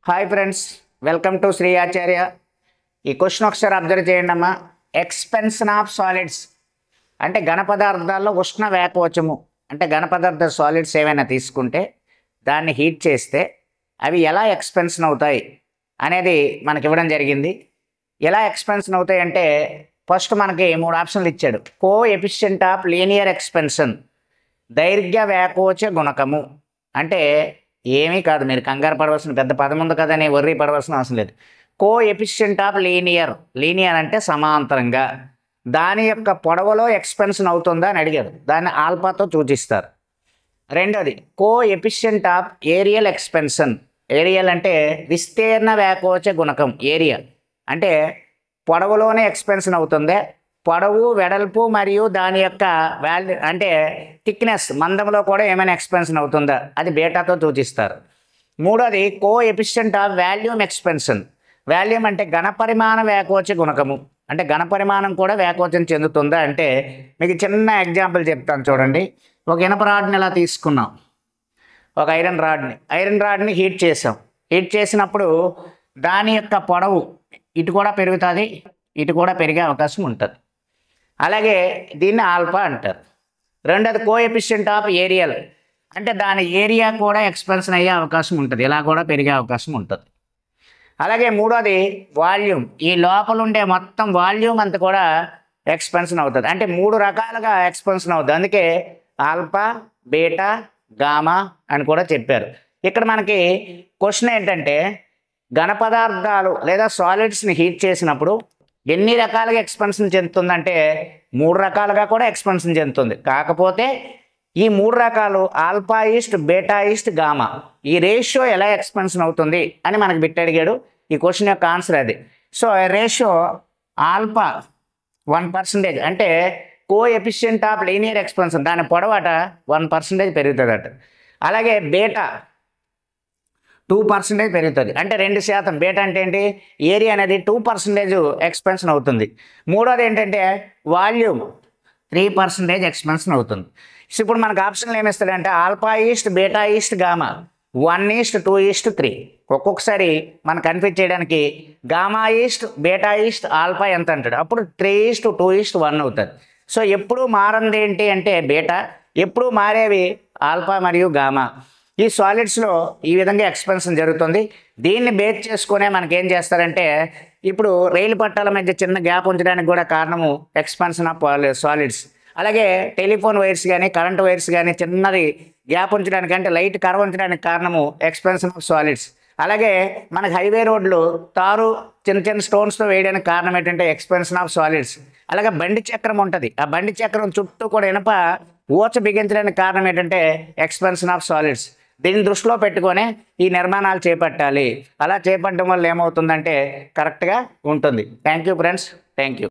Hi friends, welcome to Shri Acharya. ఈ question ఒకసారి observe చేయండి అమ్మా. ఎక్స్పెన్షన్ ఆఫ్ సాలిడ్స్ అంటే ఘన పదార్థాల్లో ఉష్ణ వ్యాకోచము అంటే ఘన పదార్థ సాలిడ్స్ ఏమైనా తీసుకుంటే దాన్ని హీట్ చేస్తే అవి ఎలా ఎక్స్పెన్షన్ అవుతాయి అనేది మనకి ఇవ్వడం జరిగింది. ఎలా ఎక్స్పెన్షన్ అవుతాయి అంటే ఫస్ట్ మనకి 3 ఆప్షన్లు ఇచ్చాడు. కో ఎఫిషియంట్ ఆఫ్ లీనియర్ ఎక్స్పెన్షన్, దైర్ఘ్య వ్యాకోచ గుణకము. అంటే ఏమీ కాదు, మీరు కంగారు పడవలసిన పెద్ద పదం ఉంది కదని వర్రీ పడవలసిన అవసరం లేదు. కో ఎఫిషియంట్ ఆఫ్ లీనియర్ అంటే సమాంతరంగా దాని యొక్క పొడవులో ఎక్స్పెన్షన్ అవుతుందా అని అడిగారు. దాన్ని ఆల్ఫాతో సూచిస్తారు. రెండోది coefficient of areal expansion. Areal అంటే విస్తీర్ణ వ్యాకోచ గుణకం. ఏరియా అంటే పొడవులోనే ఎక్స్పెన్షన్ అవుతుందే, పొడవు వెడల్పు మరియు దాని యొక్క వాల్యూ అంటే థిక్నెస్ మందంలో కూడా ఏమైనా ఎక్స్పెన్షన్ అవుతుందా, అది బీటాతో సూచిస్తారు. మూడోది coefficient of volume expansion. Volume అంటే ఘనపరిమాణ వ్యాకోచ గుణకము. అంటే ఘనపరిమాణం కూడా వ్యాకోచం చెందుతుందా అంటే మీకు చిన్న ఎగ్జాంపుల్ చెప్తాను చూడండి. ఒక ఇనప రాడ్ని ఇలా తీసుకున్నాం, ఒక ఐరన్ రాడ్ని హీట్ చేసాం. హీట్ చేసినప్పుడు దాని యొక్క పొడవు ఇటు కూడా పెరుగుతుంది, ఇటు కూడా పెరిగే అవకాశం ఉంటుంది. అలాగే దీన్ని ఆల్ఫా అంటారు. రెండోది కో ఎఫిషియంట్ ఆఫ్ ఏరియల్ అంటే దాని ఏరియా కూడా ఎక్స్పెన్షన్ అయ్యే అవకాశం ఉంటుంది, ఇలా కూడా పెరిగే అవకాశం ఉంటుంది. అలాగే మూడోది వాల్యూమ్. ఈ లోపల ఉండే మొత్తం వాల్యూమ్ అంతా కూడా ఎక్స్పెన్షన్ అవుతుంది. అంటే 3 రకాలుగా ఎక్స్పెన్షన్ అవుతుంది. అందుకే ఆల్ఫా, బీటా, గామా అని కూడా చెప్పారు. ఇక్కడ మనకి క్వశ్చన్ ఏంటంటే ఘన పదార్థాలు లేదా సాలిడ్స్ని హీట్ చేసినప్పుడు ఎన్ని రకాలుగా ఎక్స్పెన్షన్ చెందుతుందంటే 3 రకాలుగా కూడా ఎక్స్పెన్షన్ చెందుతుంది. కాకపోతే ఈ 3 రకాలు alpha is to, beta is to, gamma, ఈ రేషియో ఎలా ఎక్స్పెన్షన్ అవుతుంది అని మనకు బిట్ అడిగాడు. ఈ క్వశ్చన్ యొక్క ఆన్సర్ అది. సో రేషియో ఆల్ఫా 1% అంటే కో ఎఫిషియంట్ ఆఫ్ లీనియర్ ఎక్స్పెన్షన్, దాని పొడవట 1% పెరుగుతుందట. అలాగే బీటా 2% పెరుగుతుంది, అంటే 2%. బీటా అంటే ఏంటి, ఏరియా అనేది 2% ఎక్స్పెన్షన్ అవుతుంది. మూడోది ఏంటంటే వాల్యూమ్ 3% ఎక్స్పెన్షన్ అవుతుంది. సో ఇప్పుడు మనకు ఆప్షన్లు ఏమిస్తాడంటే alpha is to, beta is to, gamma 1:2:3. ఒక్కొక్కసారి మనం కన్ఫ్యూజ్ చేయడానికి gamma is to, beta is to, alpha ఎంత అంటాడు, అప్పుడు 3:2:1 అవుతుంది. సో ఎప్పుడు మారంది ఏంటి అంటే బీటా, ఎప్పుడు మారేవి ఆల్ఫా మరియు గామా. ఈ సాలిడ్స్లో ఈ విధంగా ఎక్స్పెన్షన్ జరుగుతుంది. దీన్ని బేస్ చేసుకునే మనకేం చేస్తారంటే ఇప్పుడు రైలు పట్టాల మధ్య చిన్న గ్యాప్ ఉంచడానికి కూడా కారణము ఎక్స్పెన్షన్ ఆఫ్ సాలిడ్స్. అలాగే టెలిఫోన్ వైర్స్ కానీ కరెంట్ వైర్స్ కానీ చిన్నది గ్యాప్ ఉంచడానికి అంటే లైట్ కర్వ్ ఉంచడానికి కారణము ఎక్స్పెన్షన్ ఆఫ్ సాలిడ్స్. అలాగే మనకు హైవే రోడ్లు తారు చిన్న చిన్న స్టోన్స్తో వేయడానికి కారణం ఏంటంటే ఎక్స్పెన్షన్ ఆఫ్ సాలిడ్స్. అలాగే బండి చక్రం ఉంటుంది, ఆ బండి చక్రం చుట్టూ కూడా ఇనప ఊచ బిగించడానికి కారణం ఏంటంటే ఎక్స్పెన్షన్ ఆఫ్ సాలిడ్స్. దీన్ని దృష్టిలో పెట్టుకొని ఈ నిర్మాణాలు చేపట్టాలి. అలా చేపట్టడం వల్ల ఏమవుతుందంటే కరెక్ట్గా ఉంటుంది. Thank you friends, thank you.